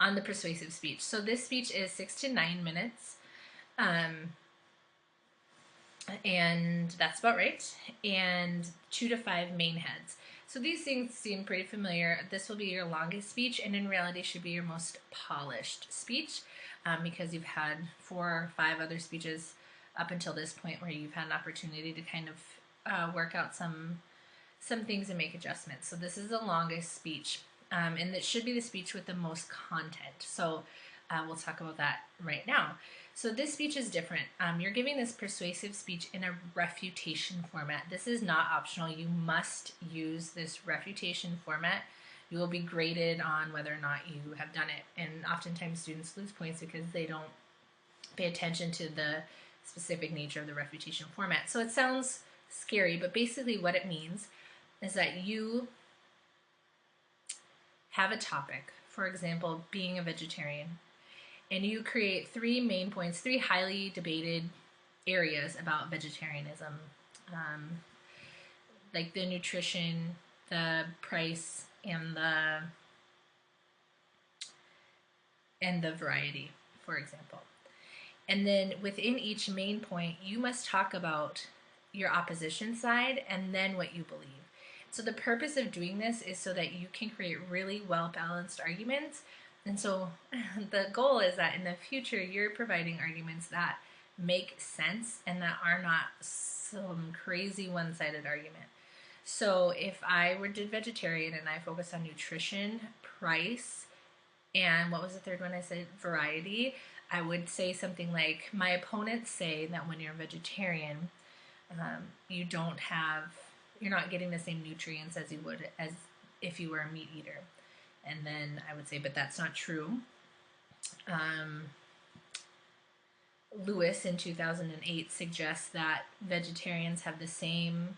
on the persuasive speech. So this speech is 6 to 9 minutes. And that's about right. And 2 to 5 main heads. So these things seem pretty familiar. This will be your longest speech, and in reality should be your most polished speech, because you've had 4 or 5 other speeches up until this point where you've had an opportunity to kind of work out some things and make adjustments. So this is the longest speech, and it should be the speech with the most content. So we'll talk about that right now. So this speech is different. You're giving this persuasive speech in a refutation format. This is not optional. You must use this refutation format. You will be graded on whether or not you have done it. And oftentimes students lose points because they don't pay attention to the specific nature of the refutation format. So it sounds scary, but basically what it means is that you have a topic, for example, being a vegetarian, and you create 3 main points, 3 highly debated areas about vegetarianism, like the nutrition, the price, and the variety, for example. And then within each main point, you must talk about your opposition side and then what you believe. So the purpose of doing this is so that you can create really well-balanced arguments. And so the goal is that in the future, you're providing arguments that make sense and that are not some crazy one-sided argument. So if I were vegetarian and I focused on nutrition, price, and what was the third one I said? Variety, I would say something like, my opponents say that when you're a vegetarian, you're not getting the same nutrients as you would as if you were a meat eater. And then I would say, but that's not true. Lewis in 2008 suggests that vegetarians have the same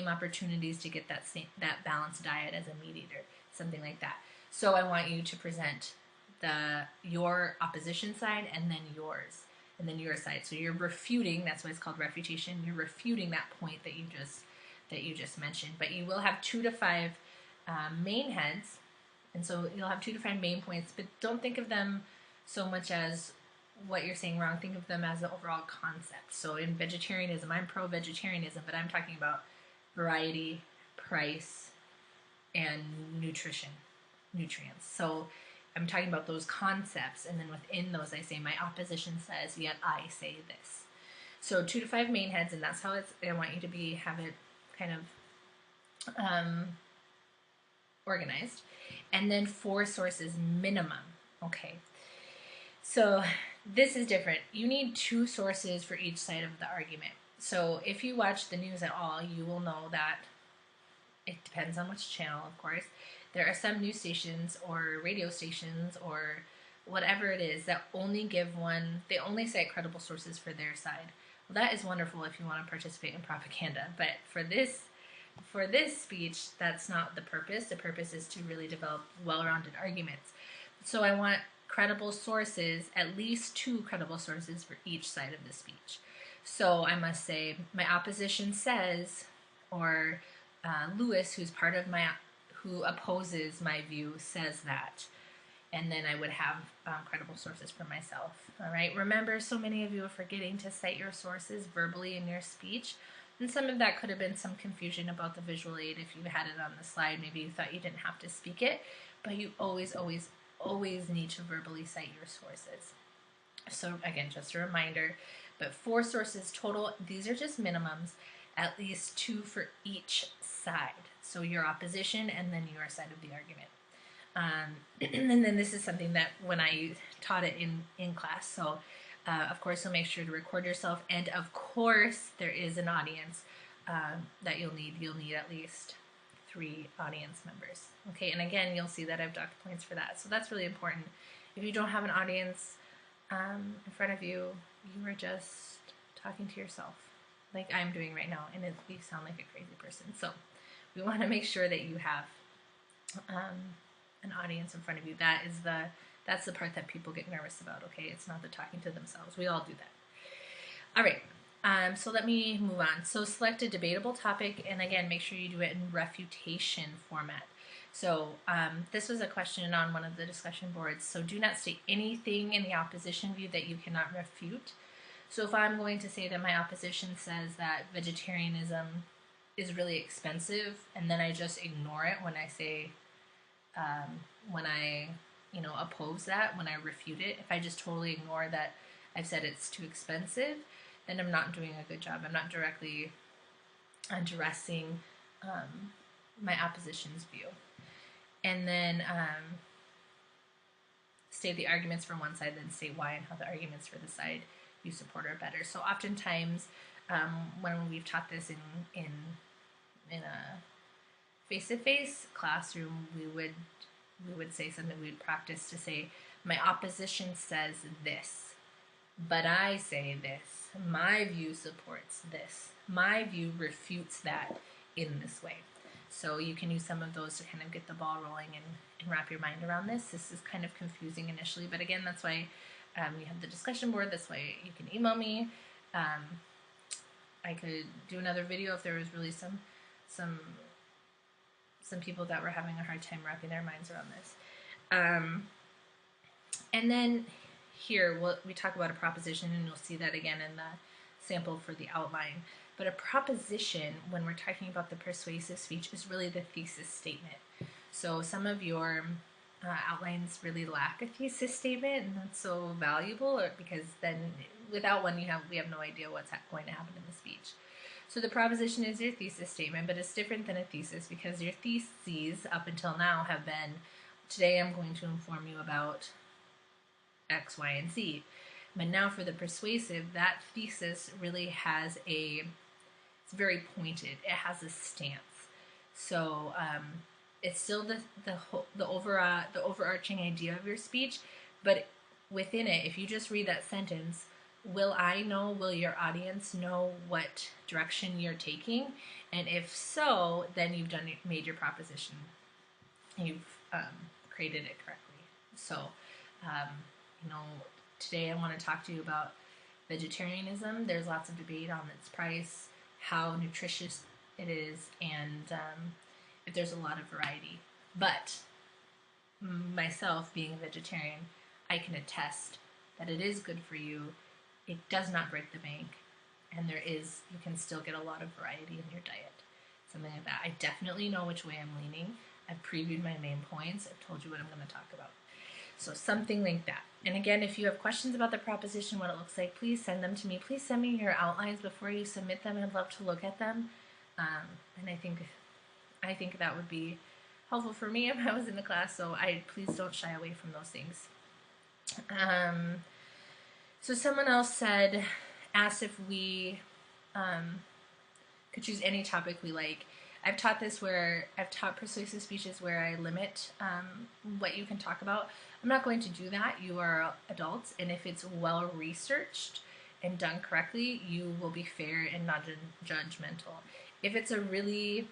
opportunities to get that balanced diet as a meat eater, something like that. So I want you to present your opposition side and then yours, and then your side. So you're refuting. That's why it's called refutation. You're refuting that point that you just mentioned. But you will have 2 to 5 main heads, and so you'll have 2 to 5 main points. But don't think of them so much as what you're saying wrong. Think of them as the overall concept. So in vegetarianism, I'm pro-vegetarianism, but I'm talking about variety, price, and nutrients. So I'm talking about those concepts, and then within those I say my opposition says, yet I say this. So 2 to 5 main heads, and that's how I want you to have it kind of organized. And then 4 sources minimum. Okay. So this is different. You need 2 sources for each side of the argument. So if you watch the news at all, you will know that it depends on which channel, of course. There are some news stations or radio stations or whatever it is that only they only cite credible sources for their side. Well, that is wonderful if you want to participate in propaganda, but for this speech, that's not the purpose. The purpose is to really develop well-rounded arguments. So I want credible sources, at least 2 credible sources for each side of the speech. So I must say, my opposition says, or Lewis, who opposes my view, says that. And then I would have credible sources for myself. All right. Remember, so many of you are forgetting to cite your sources verbally in your speech. And some of that could have been some confusion about the visual aid if you had it on the slide. Maybe you thought you didn't have to speak it, but you always, always, always need to verbally cite your sources. So again, just a reminder, but 4 sources total. These are just minimums, at least 2 for each side. So your opposition and then your side of the argument. And then this is something that when I taught it in class. So of course you'll make sure to record yourself, and of course there is an audience that you'll need. You'll need at least 3 audience members. Okay, and again, you'll see that I've docked points for that. So that's really important. If you don't have an audience in front of you, you are just talking to yourself, like I'm doing right now, and you sound like a crazy person. So we want to make sure that you have an audience in front of you. That's the part that people get nervous about. Okay, it's not the talking to themselves. We all do that. All right. So let me move on. So select a debatable topic, and again, make sure you do it in refutation format. So this was a question on one of the discussion boards. So do not state anything in the opposition view that you cannot refute. So if I'm going to say that my opposition says that vegetarianism is really expensive, and then I just ignore it when I say, when I, oppose that, when I refute it, if I just totally ignore that I've said it's too expensive, then I'm not doing a good job. I'm not directly addressing my opposition's view. And then state the arguments for one side, then say why and how the arguments for the side you support are better. So oftentimes, when we've taught this in a face-to-face classroom, we would say something. We would practice to say, my opposition says this, but I say this. My view supports this. My view refutes that in this way. So you can use some of those to kind of get the ball rolling and wrap your mind around this. This is kind of confusing initially, but again, that's why you have the discussion board. That's why you can email me. I could do another video if there was really some people that were having a hard time wrapping their minds around this. And then here we talk about a proposition, and you'll see that again in the sample for the outline. But a proposition, when we're talking about the persuasive speech, is really the thesis statement. So some of your outlines really lack a thesis statement, and that's so valuable, because then without one, we have no idea what's going to happen in the speech. So the proposition is your thesis statement, but it's different than a thesis, because your theses up until now have been, today I'm going to inform you about X, Y, and Z. But now for the persuasive, that thesis really has it's very pointed. It has a stance. So it's still the overarching idea of your speech, but within it, if you just read that sentence, will your audience know what direction you're taking? And if so, then you've made your proposition. You've created it correctly. So, today I want to talk to you about vegetarianism. There's lots of debate on its price, how nutritious it is, and if there's a lot of variety. But myself, being a vegetarian, I can attest that it is good for you. It does not break the bank, and you can still get a lot of variety in your diet. Something like that. I definitely know which way I'm leaning. I've previewed my main points. I've told you what I'm going to talk about. So something like that. And again, if you have questions about the proposition, what it looks like, please send them to me. Please send me your outlines before you submit them. I'd love to look at them. And I think that would be helpful for me if I was in the class. So please don't shy away from those things. So someone else asked if we could choose any topic we like. I've taught persuasive speeches where I limit what you can talk about. I'm not going to do that. You are adults, and if it's well researched and done correctly, you will be fair and not judgmental. If it's a really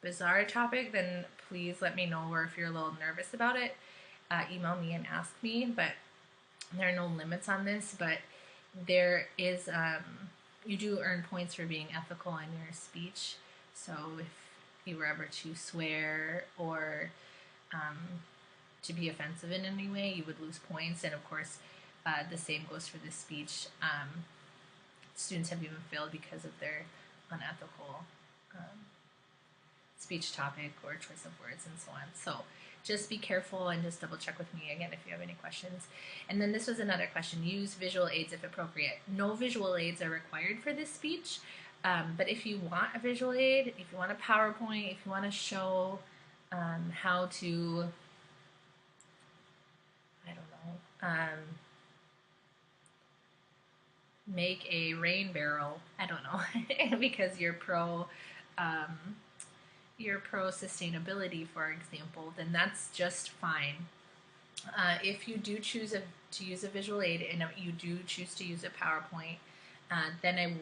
bizarre topic, then please let me know, or if you're a little nervous about it, email me and ask me. But there are no limits on this, but there is, you do earn points for being ethical in your speech. So if you were ever to swear or to be offensive in any way, you would lose points. And of course, the same goes for this speech. Students have even failed because of their unethical speech topic or choice of words and so on. So just be careful and just double check with me again if you have any questions. And then this was another question. Use visual aids if appropriate. No visual aids are required for this speech, but if you want a visual aid, if you want a PowerPoint, if you want to show how to, make a rain barrel, I don't know, because you're pro sustainability, for example, then that's just fine. If you do choose to use a visual aid and you do choose to use a PowerPoint, then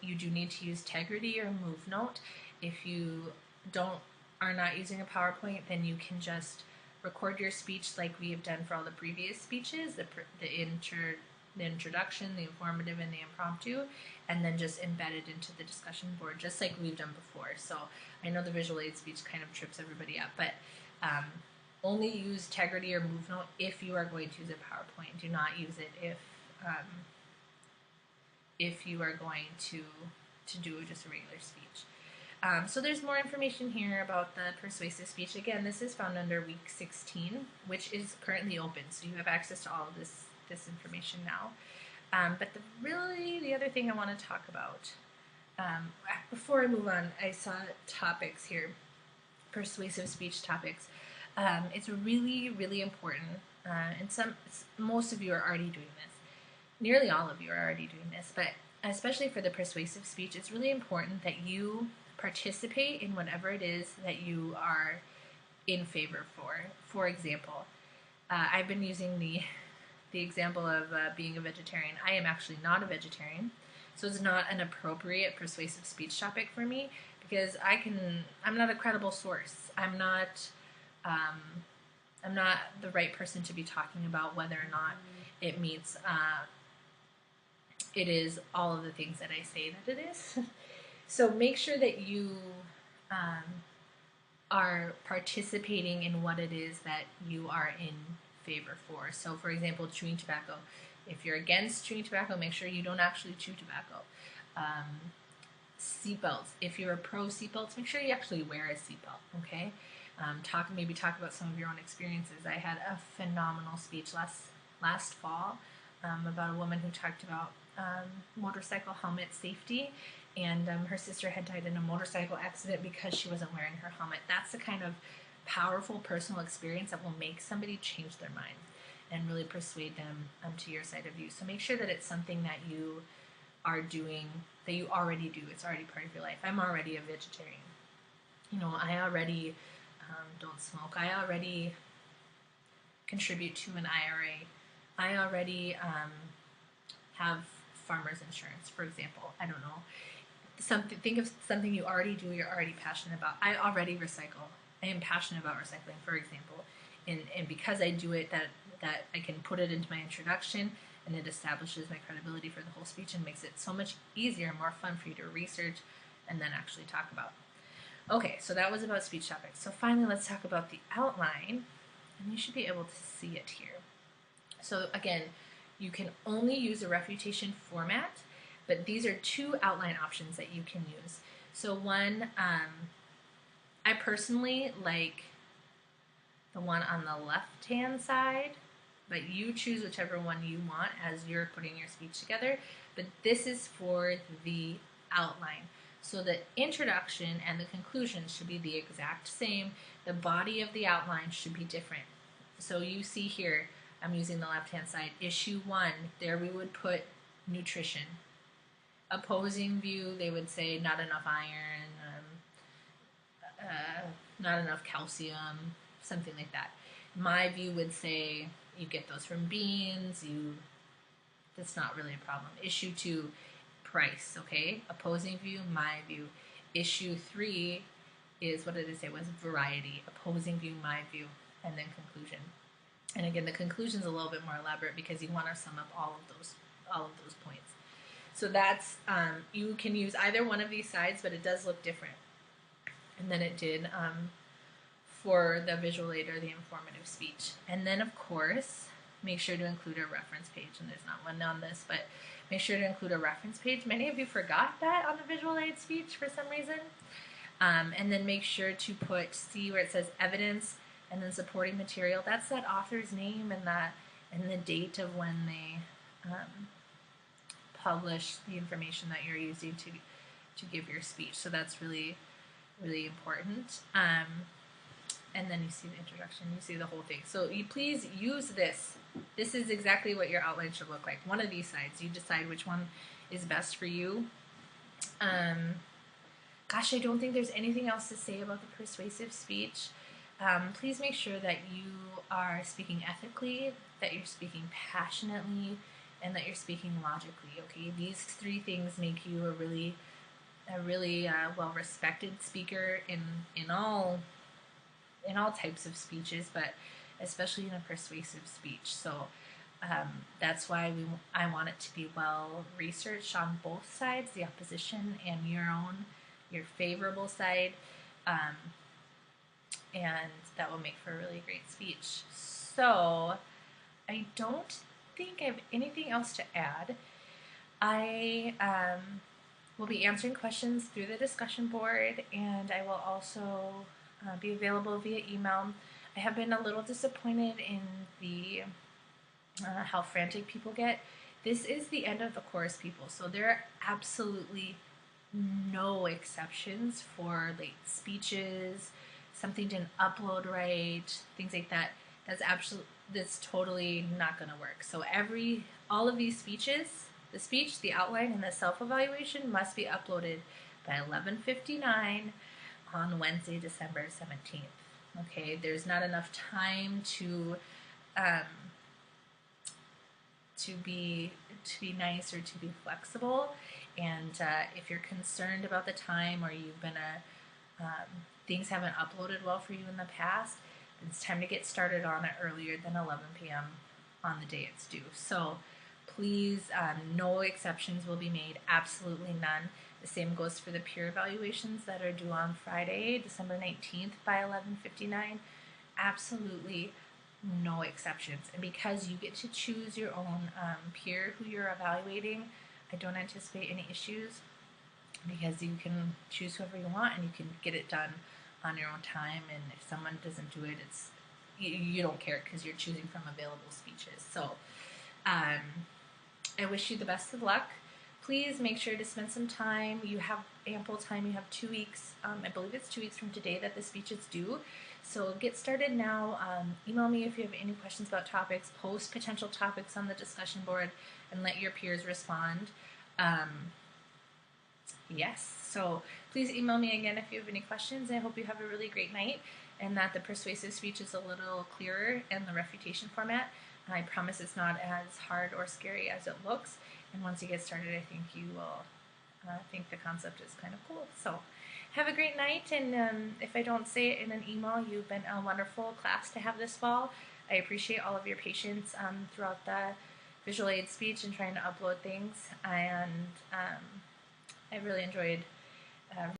you do need to use Tegrity or MoveNote. If you are not using a PowerPoint, then you can just record your speech like we have done for all the previous speeches, the the introduction, the informative, and the impromptu, and then just embed it into the discussion board, just like we've done before. So I know the visual aid speech kind of trips everybody up, but only use Tegrity or MoveNote if you are going to use a PowerPoint. Do not use it if you are going to do just a regular speech. So there's more information here about the persuasive speech. Again, this is found under week 16, which is currently open, so you have access to all of this information now. But the other thing I want to talk about, before I move on, I saw topics here, persuasive speech topics. It's really, really important, and most of you are already doing this. Nearly all of you are already doing this, but especially for the persuasive speech, it's really important that you participate in whatever it is that you are in favor for. For example, I've been using the example of being a vegetarian. I am actually not a vegetarian, so it's not an appropriate persuasive speech topic for me because I'm not a credible source. I'm not the right person to be talking about whether or not it meets it is all of the things that I say that it is. So make sure that you are participating in what it is that you are in favor for. So for example, chewing tobacco. If you're against chewing tobacco, make sure you don't actually chew tobacco. Seatbelts. If you're a pro seatbelts, make sure you actually wear a seatbelt, okay? Maybe talk about some of your own experiences. I had a phenomenal speech last fall about a woman who talked about motorcycle helmet safety, and her sister had died in a motorcycle accident because she wasn't wearing her helmet. That's the kind of powerful personal experience that will make somebody change their mind and really persuade them to your side of view. So make sure that it's something that you are doing, that you already do. It's already part of your life. I'm already a vegetarian. You know, I already don't smoke. I already contribute to an IRA. I already have farmer's insurance, for example. I don't know. Think of something you already do, you're already passionate about. I already recycle. I am passionate about recycling, for example. And because I do it, that I can put it into my introduction, and it establishes my credibility for the whole speech and makes it so much easier and more fun for you to research and then actually talk about. Okay, so that was about speech topics. So finally, let's talk about the outline, and you should be able to see it here. So again, you can only use a refutation format, but these are two outline options that you can use. So one, I personally like the one on the left-hand side, but you choose whichever one you want as you're putting your speech together. But this is for the outline. So the introduction and the conclusion should be the exact same. The body of the outline should be different. So you see here, I'm using the left-hand side. Issue 1, there we would put nutrition. Opposing view, they would say not enough iron, not enough calcium, something like that. My view would say you get those from beans, that's not really a problem. Issue 2, price, okay? Opposing view, my view. Issue 3 is, what did it say, was variety. Opposing view, my view, and then conclusion. And again, the conclusion is a little bit more elaborate because you want to sum up all of those points. So that's, you can use either one of these sides, but it does look different. And then it did for the visual aid or the informative speech. And then, of course, make sure to include a reference page. And there's not one on this, but make sure to include a reference page. Many of you forgot that on the visual aid speech for some reason. And then make sure to see where it says evidence and then supporting material. That's that author's name and the date of when they publish the information that you're using to give your speech. So that's really, really important. And then you see the introduction, you see the whole thing. So you please use this. This is exactly what your outline should look like. One of these sides. You decide which one is best for you. Gosh, I don't think there's anything else to say about the persuasive speech. Please make sure that you are speaking ethically, that you're speaking passionately, and that you're speaking logically. Okay, these 3 things make you a really well-respected speaker in all types of speeches, but especially in a persuasive speech. So That's why I want it to be well researched on both sides, the opposition and your favorable side, um, and that will make for a really great speech. So I don't think I have anything else to add. I will be answering questions through the discussion board, and I will also be available via email. I have been a little disappointed in the how frantic people get. This is the end of the course, people, so there are absolutely no exceptions for late speeches, something didn't upload right, things like that. That's totally not going to work. So all of these speeches, the speech, the outline, and the self-evaluation must be uploaded by 11:59 on Wednesday, December 17th. Okay, there's not enough time um, to be nice or to be flexible. And if you're concerned about the time, or you've been things haven't uploaded well for you in the past, it's time to get started on it earlier than 11 p.m. on the day it's due. So please, no exceptions will be made, absolutely none. The same goes for the peer evaluations that are due on Friday, December 19th by 11:59. Absolutely no exceptions. And because you get to choose your own peer who you're evaluating, I don't anticipate any issues, because you can choose whoever you want and you can get it done on your own time. And if someone doesn't do it, you don't care, because you're choosing from available speeches. So I wish you the best of luck. Please make sure to spend some time. You have ample time. You have 2 weeks. I believe it's 2 weeks from today that the speech is due. So get started now. Email me if you have any questions about topics. Post potential topics on the discussion board and let your peers respond. Yes, so please email me again if you have any questions. I hope you have a really great night, and that the persuasive speech is a little clearer in the refutation format. I promise it's not as hard or scary as it looks, and once you get started, I think you will think the concept is kind of cool. So have a great night, and if I don't say it in an email, you've been a wonderful class to have this fall. I appreciate all of your patience throughout the visual aid speech and trying to upload things, and I really enjoyed